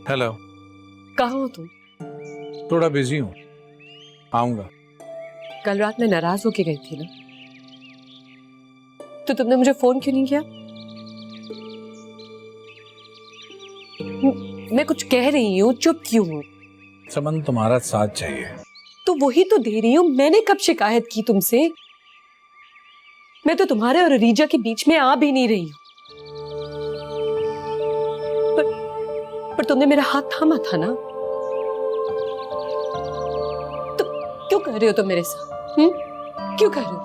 Hello. कहाँ हो तुम? थोड़ा बिजी हूँ, आऊंगा। कल रात मैं नाराज होके गई थी ना, तो तुमने मुझे फोन क्यों नहीं किया? मैं कुछ कह रही हूँ, चुप क्यों हो? समन, तुम्हारा साथ चाहिए। तो वही तो दे रही हूँ। मैंने कब शिकायत की तुमसे? मैं तो तुम्हारे और रीजा के बीच में आ भी नहीं रही हूँ। पर तुमने मेरा हाथ थामा था ना, तो क्यों कर रहे हो तुम मेरे साथ? क्यों कर रहे हो?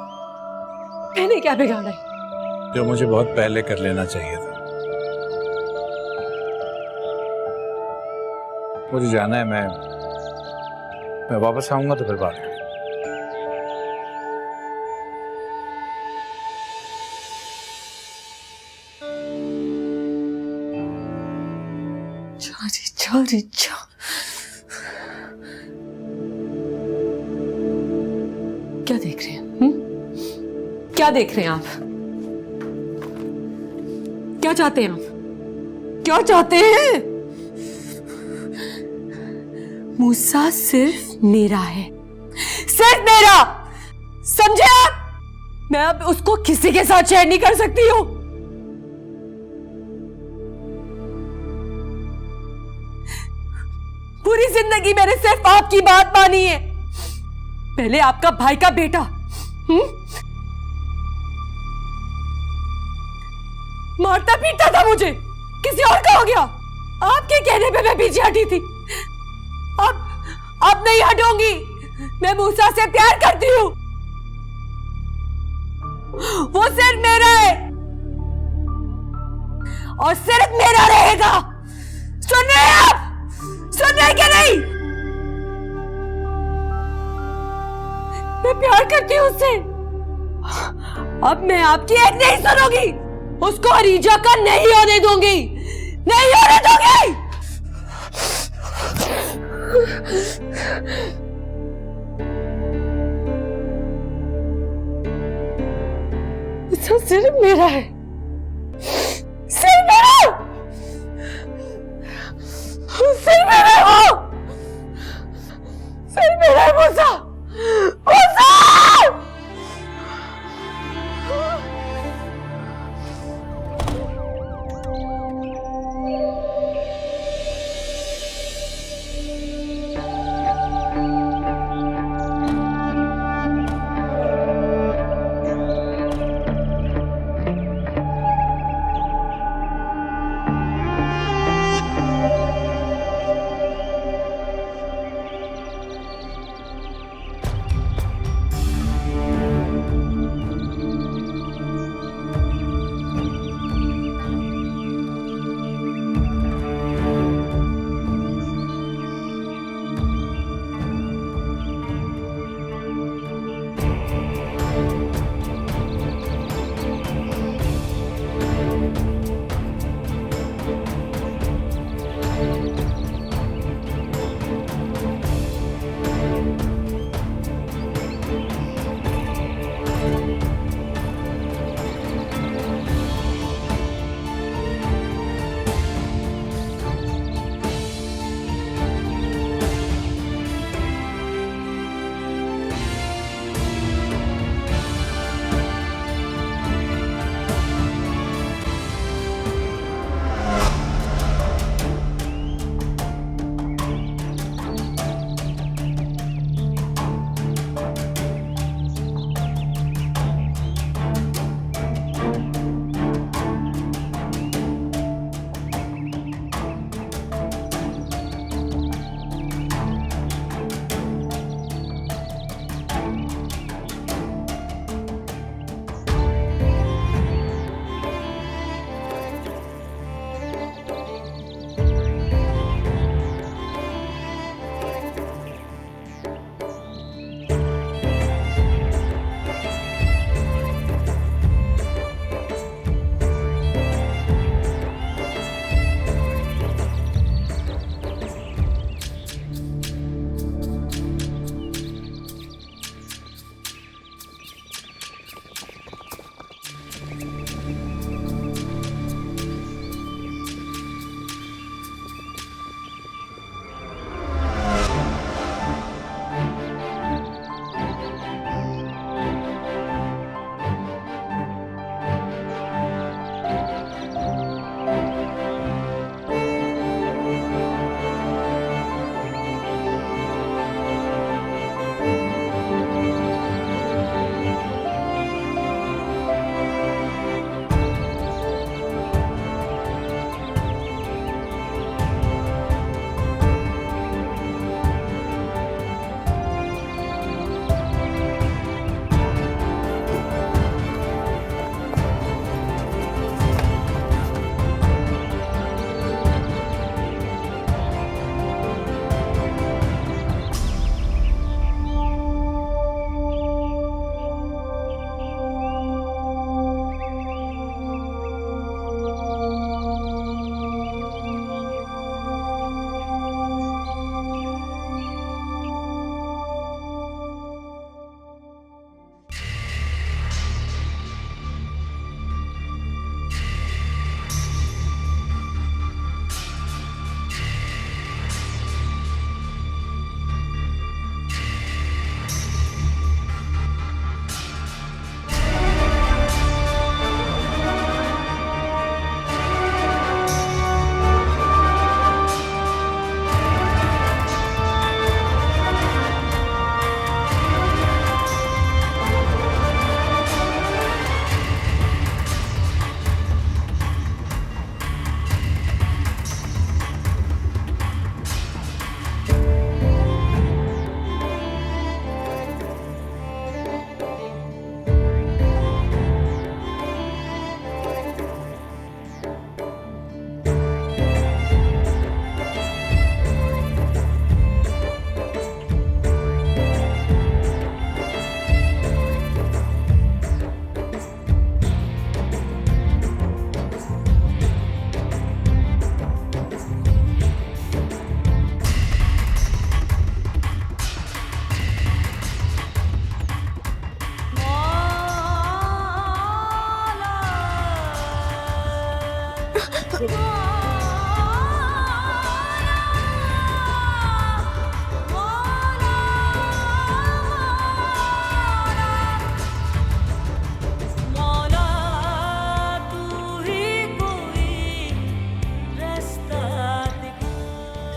मैंने क्या बिगाड़ा है? जो मुझे बहुत पहले कर लेना चाहिए था। मुझे जाना है, मैं वापस आऊंगा तो फिर बात करें। रीजा। क्या देख रहे हैं? क्या देख रहे हैं आप? क्या चाहते हैं आप? क्या चाहते हैं? मूसा सिर्फ मेरा है, सिर्फ मेरा। समझे आप? मैं अब उसको किसी के साथ शेयर नहीं कर सकती हूँ। पूरी जिंदगी मैंने सिर्फ आपकी बात मानी है। पहले आपका भाई का बेटा मारता पीटता था मुझे, किसी और का हो गया। आपके कहने पे मैं पीछे हटी थी। अब नहीं हटूंगी। मैं मूसा से प्यार करती हूँ। वो सिर्फ मेरा है और सिर्फ मेरा रहेगा। सुन रहे हैं आप? सुन रहे क्या नहीं? मैं प्यार करती हूँ उससे। अब मैं आपकी एक नहीं सुनूंगी। उसको रीजा का नहीं होने दूंगी, नहीं होने दूंगी। उसका सिर्फ मेरा है, सिर्फ मेरा, सिर्फ मेरा है वो, सिर्फ मेरा है मूसा, मूसा।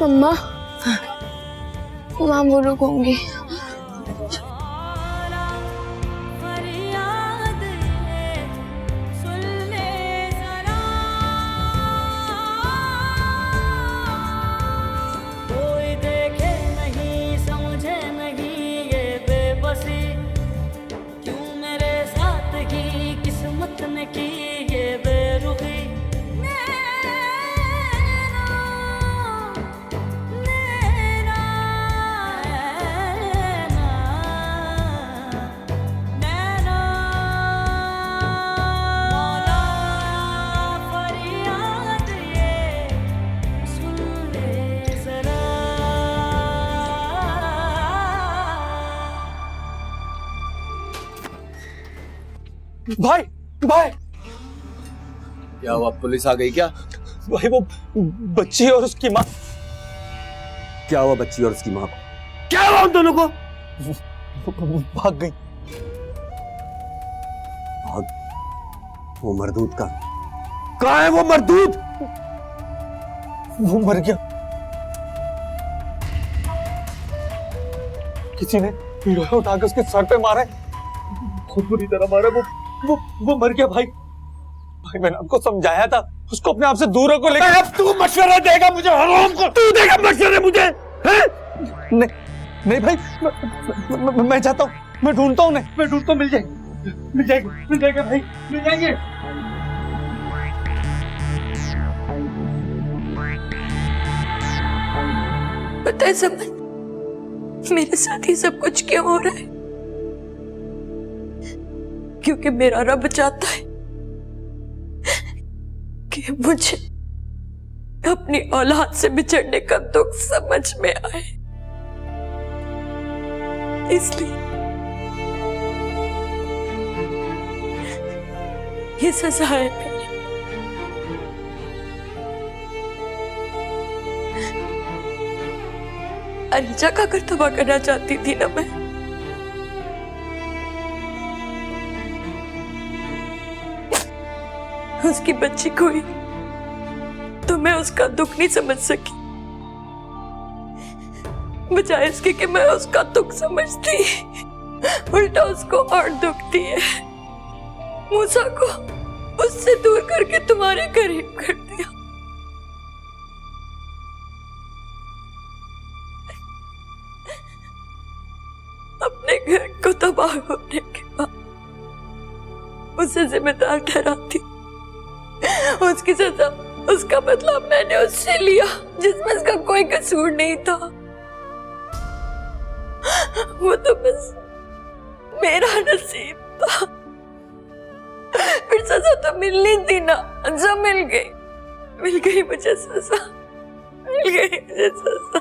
मम्मा मां वो रुकूंगी। भाई भाई क्या हुआ, पुलिस आ गई क्या? भाई वो बच्ची और उसकी माँ। क्या हुआ बच्ची और उसकी माँ को? क्या हुआ उन दोनों को? भाग गई। भाग? वो मरदूद का कहाँ है? वो मरदूद वो मर गया। किसी ने लोहा उठाकर उसके सर पे मारा है, बहुत बुरी तरह मारा। वो मर गया भाई। भाई मैंने आपको समझाया था उसको अपने आप से दूर रखो, लेकिन अब तू मशवरा देगा मुझे? हराम को तू देगा मशवरे मुझे? नहीं नहीं भाई, मैं चाहता हूँ, मैं ढूंढता हूँ, मैं ढूंढता हूँ, मिल जाएगा भाई, मिल जाएंगे। पता है समन, मेरे साथ ही सब कुछ क्यों हो रहा है? क्योंकि मेरा रब चाहता है कि मुझे अपनी औलाद से बिछड़ने का दुख समझ में आए, इसलिए ये सजा है मेरी। अरीजा का घर तबाह करना चाहती थी ना मैं, उसकी बच्ची कोई तो मैं उसका दुख नहीं समझ सकी, बजाय इसके कि मैं उसका दुख समझती उल्टा उसको और दुख दिए। मूसा को उससे दूर करके तुम्हारे करीब कर दिया। अपने घर को तबाह होने के बाद उसे जिम्मेदार ठहराती, उसकी सजा, उसका बदला मैंने उससे लिया जिसमें उसका कोई कसूर नहीं था। वो तो बस मेरा नसीब था। फिर सजा तो मिलनी थी ना, जो मिल गई मुझे सजा, मिल गई मुझे सजा।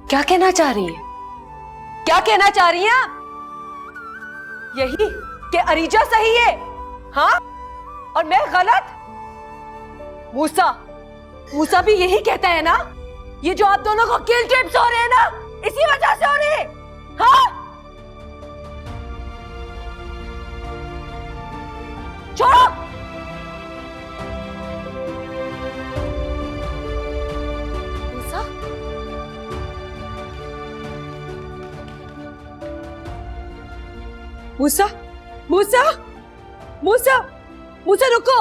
क्या कहना चाह रही है? क्या कहना चाह रही हैं आप? यही कि अरीजा सही है, हाँ, और मैं गलत? मूसा भी यही कहता है ना? ये जो आप दोनों को किल टिप्स हो रहे हैं ना, इसी वजह से हो रहे हैं, हाँ? छोड़ो। मूसा मूसा मूसा मूसा रुको।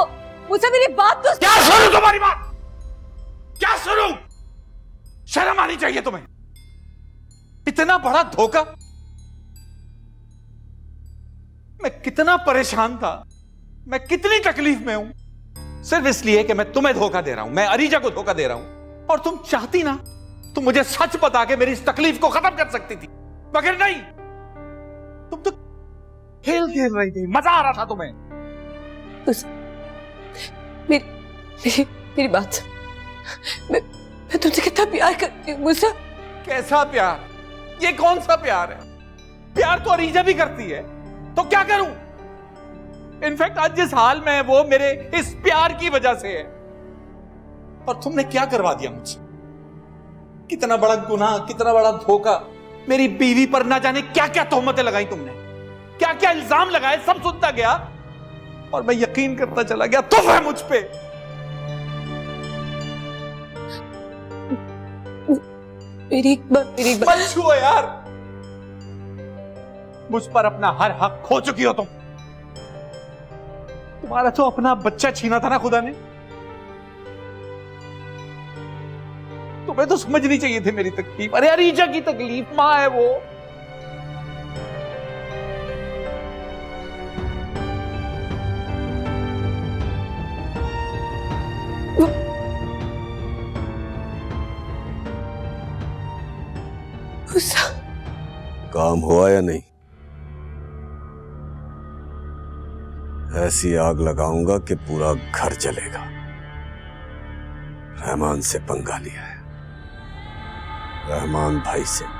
मूसा मेरी बात तो क्या सुनूं तुम्हारी बात? क्या सुनूं? शर्म आनी चाहिए तुम्हें। इतना बड़ा धोखा। मैं कितना परेशान था, मैं कितनी तकलीफ में हूं, सिर्फ इसलिए कि मैं तुम्हें धोखा दे रहा हूं, मैं अरीजा को धोखा दे रहा हूं। और तुम चाहती ना, तुम मुझे सच बता के मेरी इस तकलीफ को खत्म कर सकती थी, मगर नहीं, तुम तो खेल खेल रही थी, मजा आ रहा था तुम्हें। मेरी बात सुन। मैं तुमसे कितना प्यार करती हूँ मूसा। कैसा प्यार? ये कौन सा प्यार है? प्यार तो अरीजा भी करती है, तो क्या करूं? इनफैक्ट आज जिस हाल में है वो मेरे इस प्यार की वजह से है। और तुमने क्या करवा दिया मुझसे? कितना बड़ा गुनाह, कितना बड़ा धोखा। मेरी बीवी पर ना जाने क्या क्या तोहमतें लगाई तुमने, क्या क्या इल्जाम लगाए, सब सुनता गया और मैं यकीन करता चला गया। तुम है मुझ पे। मेरी एक बात मत छुओ यार। मुझ पर अपना हर हक खो चुकी हो तुम। तुम्हारा तो अपना बच्चा छीना था ना खुदा ने। तुम्हें तो समझनी चाहिए थी मेरी तकलीफ। अरे अरीजा की तकलीफ, मां है वो। काम हुआ या नहीं? ऐसी आग लगाऊंगा कि पूरा घर जलेगा। रहमान से पंगा लिया है, रहमान भाई से।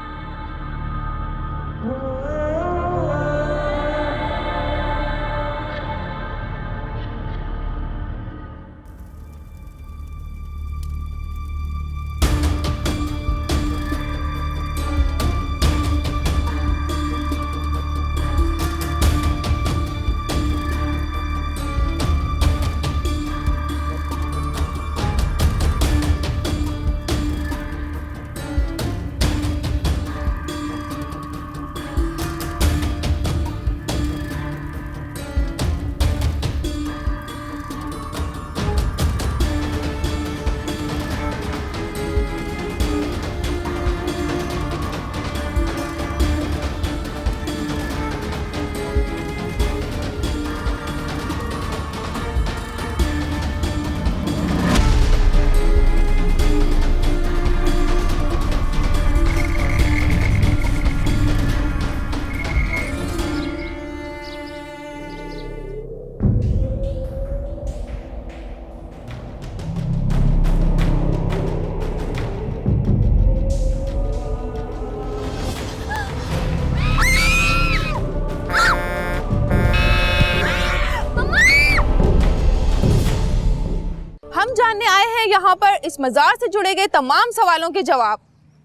जानने आए हैं यहाँ पर इस मजार से जुड़े गए तमाम सवालों के जवाब।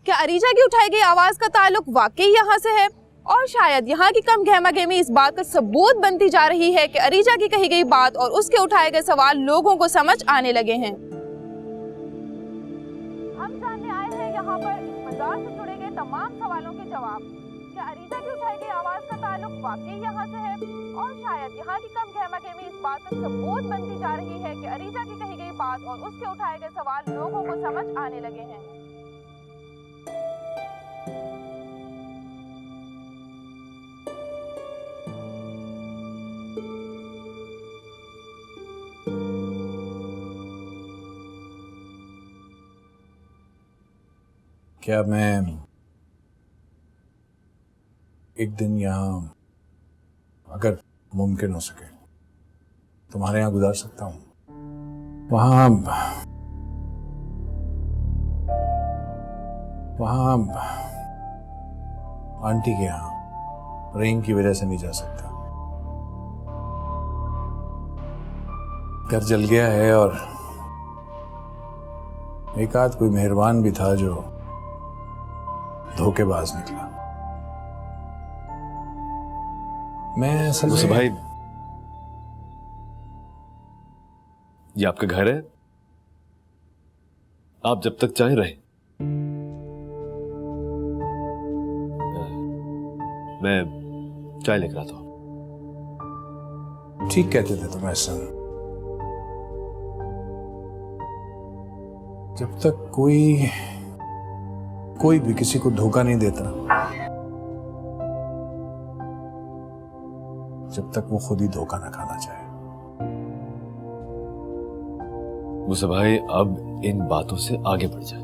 क्या अरीजा की उठाई गई आवाज का ताल्लुक वाकई यहाँ से है? और शायद यहाँ की कम गहमागहमी इस बात का सबूत बनती जा रही है कि अरीजा की कही गई बात और उसके उठाए गए सवाल लोगों को समझ आने लगे हैं। हम जानने आए हैं यहाँ पर इस मजार से जुड़े गए तमाम सवालों के जवाब। क्या अरीजा की उठाई गई आवाज का ताल्लुक वाकई यहाँ से है? और शायद यहाँ की कम गहमागहमी इस बात का सबूत बनती जा रही है कि अरीजा की कही गई बात और उसके उठाए गए सवाल लोगों को समझ आने लगे हैं। क्या मैं एक दिन यहाँ, अगर मुमकिन हो सके, तुम्हारे यहाँ गुजार सकता हूँ? वहाँ आंटी के यहाँ रेन की वजह से नहीं जा सकता। घर जल गया है और एक आध कोई मेहरबान भी था जो धोखेबाज निकला। मैं असल में भाई, ये आपका घर है, आप जब तक चाहें रहें। मैं चाय लेकर आता हूं। ठीक कहते थे तुम ऐसा। जब तक कोई भी किसी को धोखा नहीं देता, जब तक वो खुद ही धोखा ना खाना चाहे। मुझसे भाई, अब इन बातों से आगे बढ़ जाए।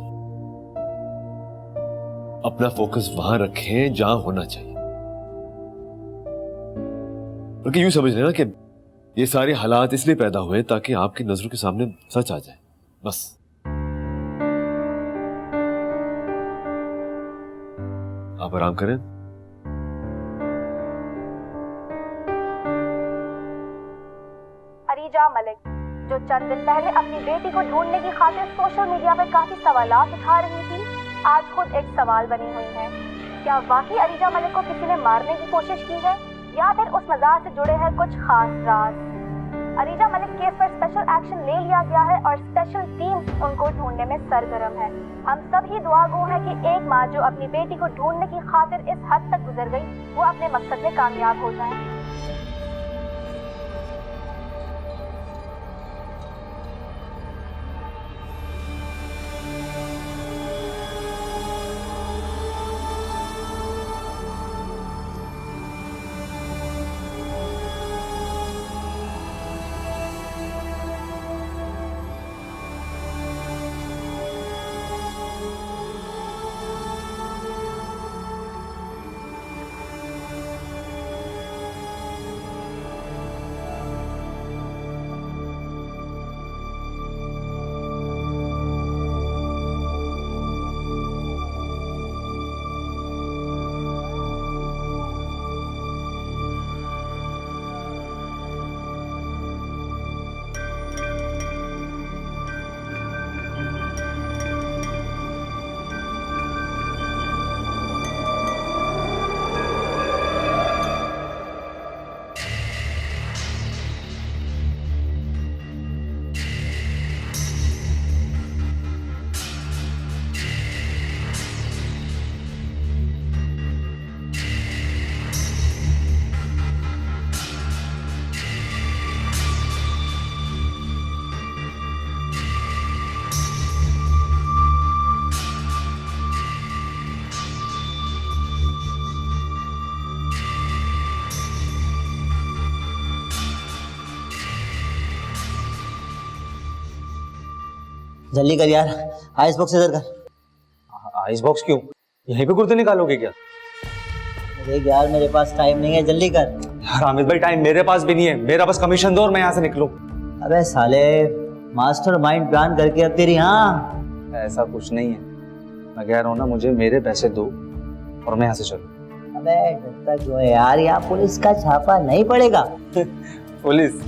अपना फोकस वहां रखें जहां होना चाहिए। बल्कि यूं समझ लेना कि ये सारे हालात इसलिए पैदा हुए ताकि आपकी नजरों के सामने सच आ जाए, बस। आप आराम करें। अरीजा मलिक, जो चंद दिन पहले अपनी बेटी को ढूंढने की खातिर सोशल मीडिया पर काफी सवालात उठा रही थी, आज खुद एक सवाल बनी हुई है। क्या वाकई अरीजा मलिक को किसी ने मारने की कोशिश की है या फिर उस मज़ार से जुड़े हैं कुछ खास राज? अरीजा मलिक केस पर स्पेशल एक्शन ले लिया गया है और स्पेशल टीम उनको ढूंढने में सरगर्म है। हम सब ही दुआगो हैं कि एक माँ जो अपनी बेटी को ढूंढने की खातिर इस हद तक गुजर गई, वो अपने मकसद में कामयाब हो जाए। जल्दी कर यार, आइस बॉक्स इधर कर। आइस बॉक्स क्यों? यहीं पे कुर्ते निकालोगे क्या? अरे यार मेरे पास टाइम नहीं है, जल्दी कर। यार हामिद भाई टाइम मेरे पास भी नहीं है, मेरा बस कमीशन दो और मैं यहाँ से निकलूं। अबे साले, मास्टर माइंड प्लान करके अब तेरी हाँ। ऐसा कुछ नहीं है, मैं कह रहा हूँ ना मुझे मेरे पैसे दो और मैं यहाँ से चलूं। अबे डरता क्यों है यार, यहाँ पुलिस का छापा नहीं पड़ेगा। पुलिस?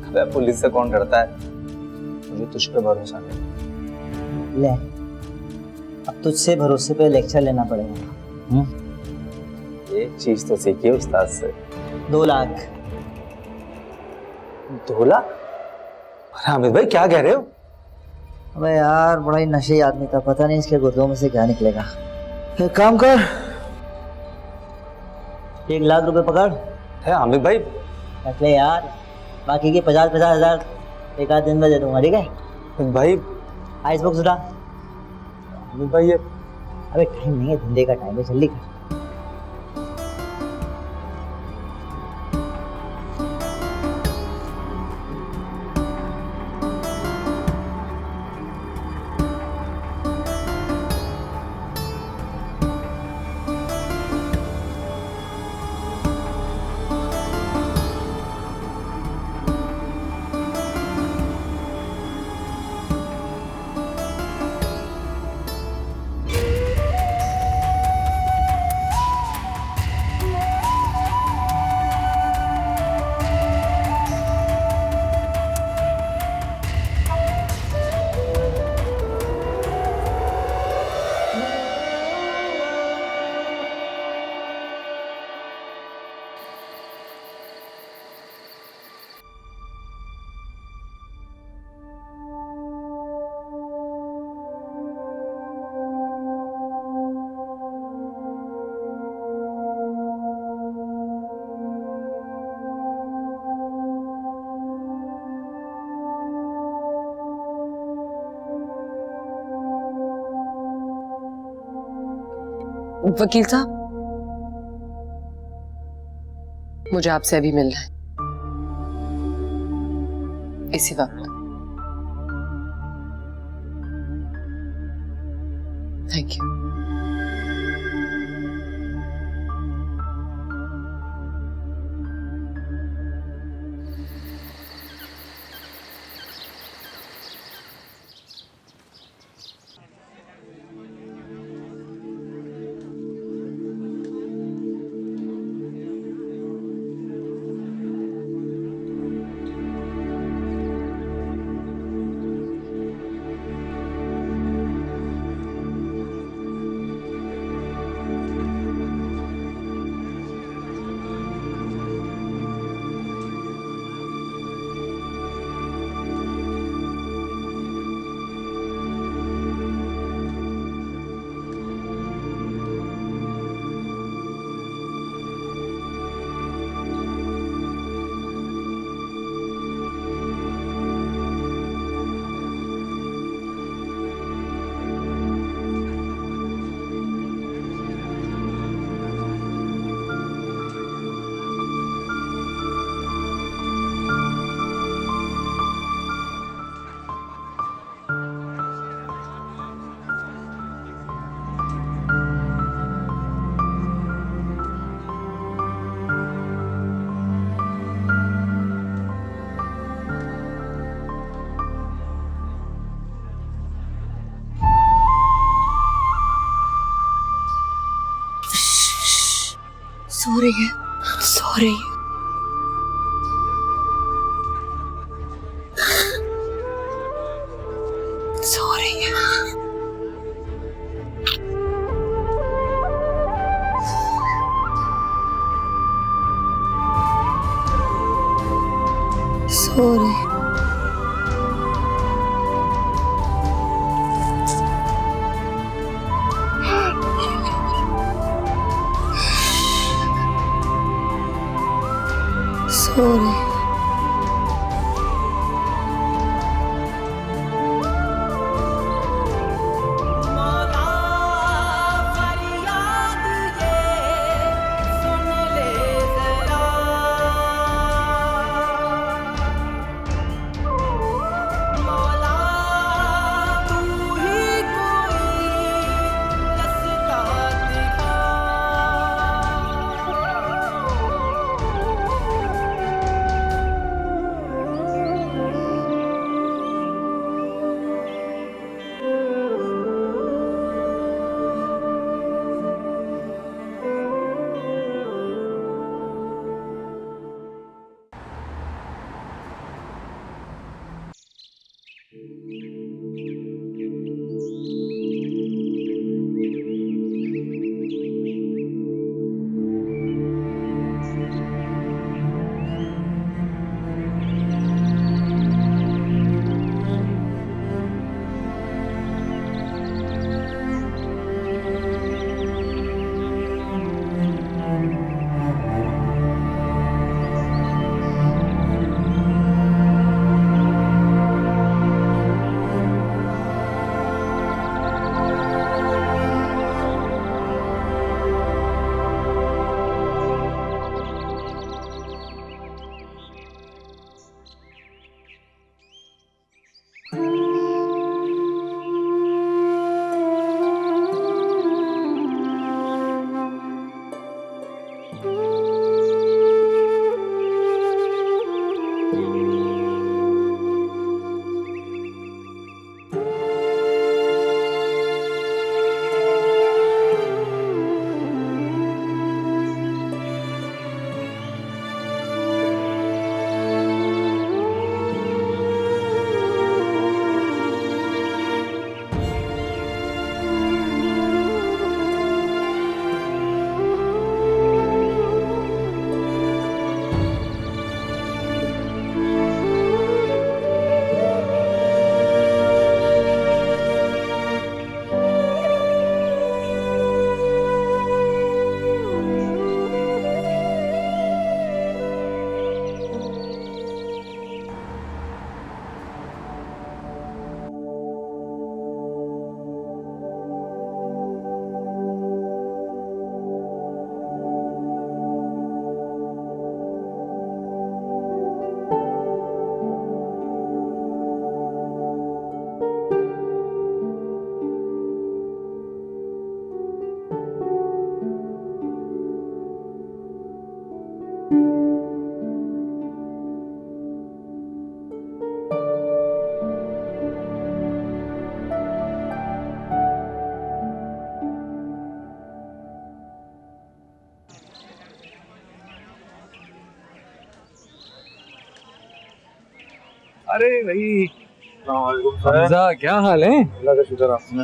अबे पुलिस से कौन डरता है, मुझे तुझ पे भरोसा नहीं। ले, अब तुझसे भरोसे पे लेक्चर लेना पड़ेगा। एक चीज तो सीखिए उस्ताद से। 2 लाख। 2 लाख? अरे हामिद भाई क्या कह रहे हो? अबे यार बड़ा ही नशे आदमी था, पता नहीं इसके गुर्दों में से क्या निकलेगा। एक काम कर, 1 लाख रुपए पकड़। है हामिद भाई? रख ले यार, बाकी के 50-50 हजार एक आध दिन में दे दूंगा, ठीक है? भाई आइस बॉक्स उठा। हामिद भाई ये अबे टाइम नहीं है, धंधे का टाइम है, जल्दी कर। वकील साहब, मुझे आपसे अभी मिलना है, इसी वक्त। Thank you. सो रही है, सो रही है। सो रही है। सो रही है। सो रही है। अरे भाई हमजा, क्या हाल है? अल्लाह का शुक्र। आपने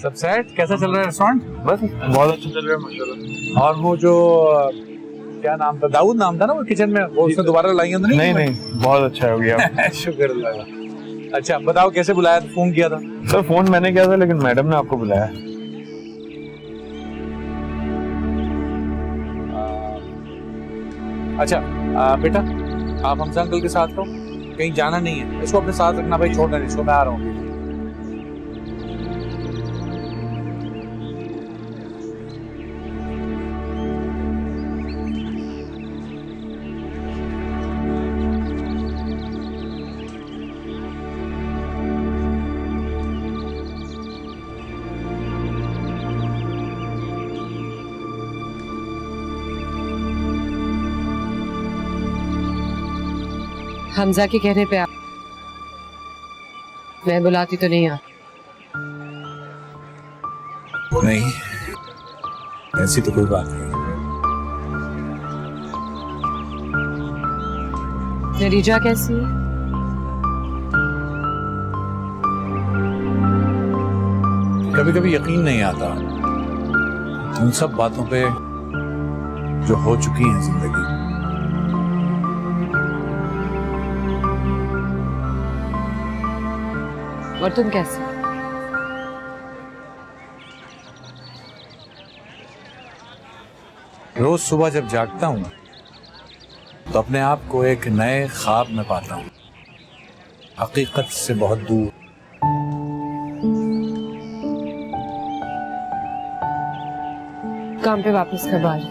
सब सेट? कैसा चल रहा है रेस्टोरेंट? बस बहुत अच्छा चल रहा है माशाल्लाह। और वो जो क्या नाम था, दाऊद नाम था ना वो किचन में, वो उसने दोबारा लाई तो नहीं? नहीं बहुत अच्छा हो गया। शुक्र अल्लाह का। अच्छा बताओ कैसे बुलाया था? फोन किया था? सर फोन मैंने किया था लेकिन मैडम ने आपको बुलाया। अच्छा बेटा आप हमजा अंकल के साथ रहो, कहीं जाना नहीं है। इसको अपने साथ रखना भाई, छोड़ना नहीं इसको, मैं आ रहा हूँ। हमजा के कहने पे आप, मैं बुलाती तो नहीं। नहीं ऐसी तो कोई बात नहीं। नरीजा कैसी है? कभी कभी यकीन नहीं आता उन सब बातों पे जो हो चुकी हैं जिंदगी। और तुम कैसे? रोज सुबह जब जागता हूं तो अपने आप को एक नए ख्वाब में पाता हूं, हकीकत से बहुत दूर। काम पे वापस कब आ रही?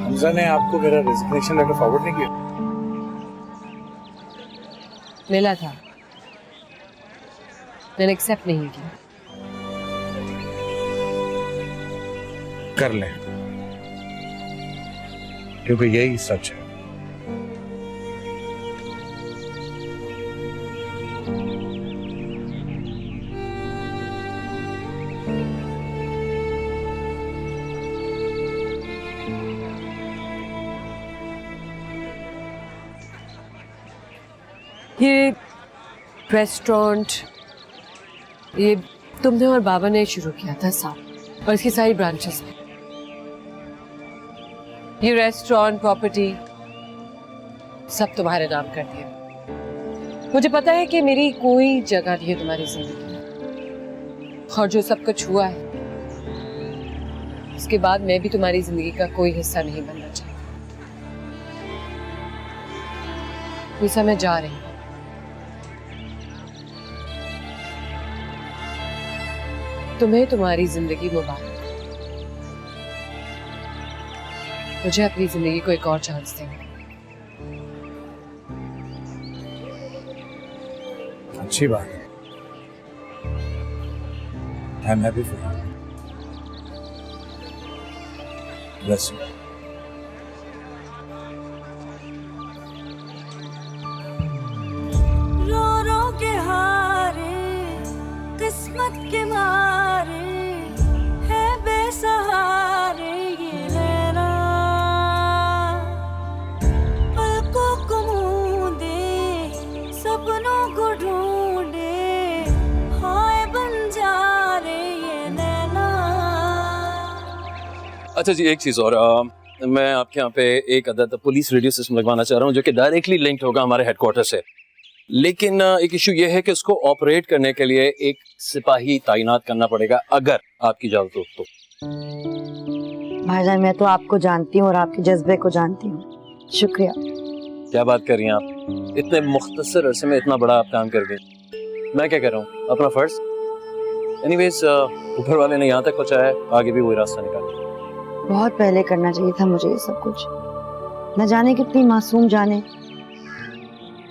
हमजा ने आपको मेरा रेजिग्नेशन लेटर फॉरवर्ड नहीं किया? मिला था, मैंने एक्सेप्ट नहीं किया। कर लें, क्योंकि यही सच है। ये रेस्टोरेंट ये तुमने और बाबा ने शुरू किया था साथ, और इसकी सारी ब्रांचेस में। ये रेस्टोरेंट, प्रॉपर्टी सब तुम्हारे नाम कर दिया। मुझे पता है कि मेरी कोई जगह नहीं है तुम्हारी जिंदगी में, और जो सब कुछ हुआ है उसके बाद मैं भी तुम्हारी जिंदगी का कोई हिस्सा नहीं बनना चाहती। मीसा, मैं जा रही हूँ। तुम्हें तुम्हारी जिंदगी मुबारक। मुझे अपनी जिंदगी को एक और चांस देंगे। अच्छी बात है। I am happy for you. Bless you. रो रो के हारे किस्मत के मारे है बेसहारे ये लेना, पलकों को मूंदे सपनों को ढूंढे हाय बन जा रे ये नैना। अच्छा जी, एक चीज और, मैं आपके यहाँ पे एक अदद पुलिस रेडियो सिस्टम लगवाना चाह रहा हूँ जो कि डायरेक्टली लिंक्ड होगा हमारे हेडक्वार्टर से। लेकिन एक इशू ये है कि उसको ऑपरेट करने के लिए एक सिपाही तैनात करना पड़ेगा, अगर आपकी इजाजत हो तो। भाईजान, मैं तो आपको जानती हूँ और आपके जज्बे को जानती हूँ। शुक्रिया। क्या बात कर रही हैं आप, इतने मुख्तसर अरसे में इतना बड़ा आप काम कर गए। मैं क्या कर रहा हूँ, अपना फर्ज। एनीवेज, ऊपर वाले ने यहाँ तक पहुँचाया है, आगे भी वही रास्ता निकाले। बहुत पहले करना चाहिए था मुझे ये सब कुछ। न जाने कितनी मासूम जाने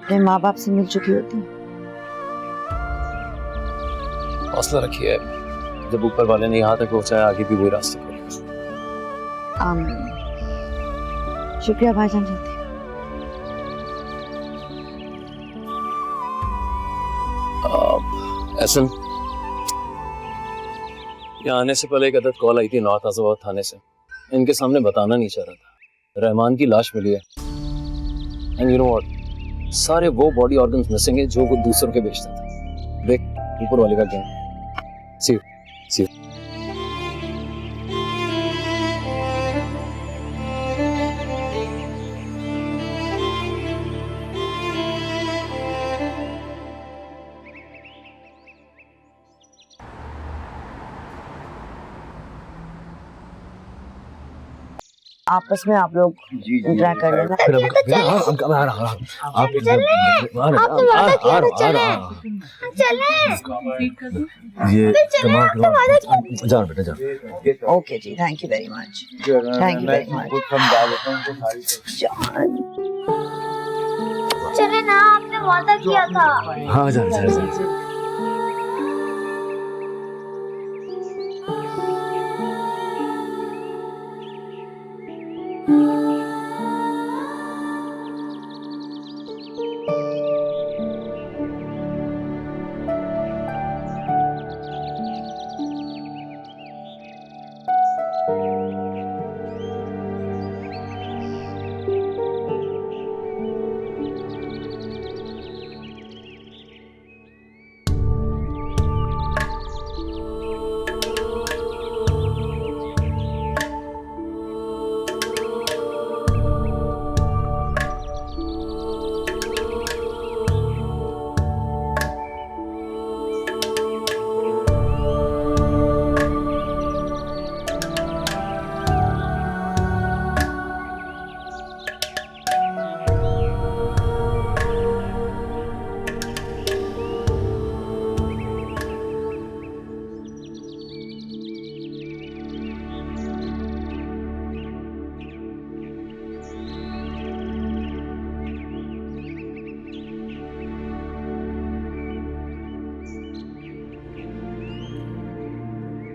अपने माँ बाप से मिल चुकी होती। हौसला रखिए, जब ऊपर वाले ने यहाँ तक पहुँचाया, आगे भी वही रास्ता खोले। शुक्रिया भाईजान। चलते एहसन, यहाँ आने से पहले एक अदद कॉल आई थी नॉर्थ आज़ाबाद थाने से। इनके सामने बताना नहीं चाह रहा था। रहमान की लाश मिली है, एंड यू नो व्हाट, सारे वो बॉडी ऑर्गन्स मिसिंग है जो वो दूसरों के बेचता था। देख, ऊपर वाले का गेम। C you. आपस में आप लोग इंटरेक्ट कर लेना। ये जाओ बेटा जाओ। ओके जी, thank you very much. Thank you very much. चले ना, आपने वादा किया था। हाँ जा।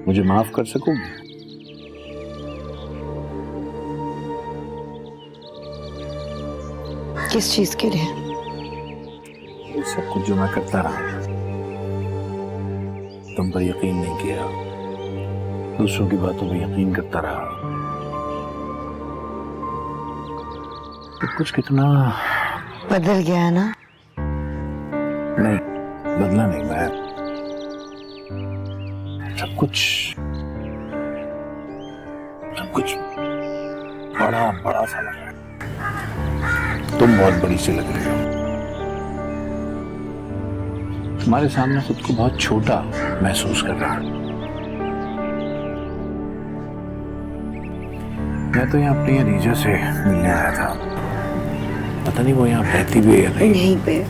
मुझे माफ कर सकोगे? किस चीज के लिए? ये सब कुछ जो मैं करता रहा, तुम पर यकीन नहीं किया, दूसरों की बातों पर यकीन करता रहा, तो कुछ कितना बदल गया है ना? नहीं, बदला नहीं मैं, सब कुछ बड़ा बड़ा सा लग रहा है। तुम बहुत बड़ी सी लग रही हो, तुम्हारे सामने खुद को बहुत छोटा महसूस कर रहा हूं। मैं तो यहाँ अपनी रीजा से मिलने आया था, पता नहीं वो यहाँ रहती भी है या नहीं। यहीं पे।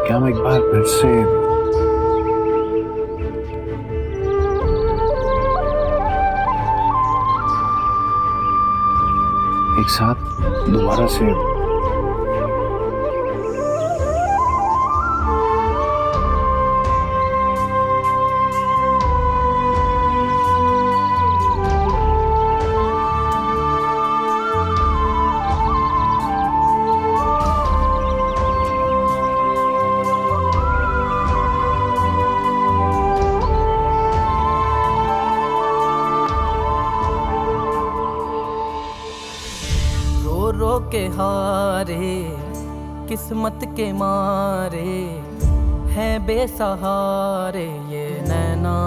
क्या मैं एक बार फिर से एक साथ दोबारा से रो के हारे किस्मत के मारे हैं बेसहारे ये नैना।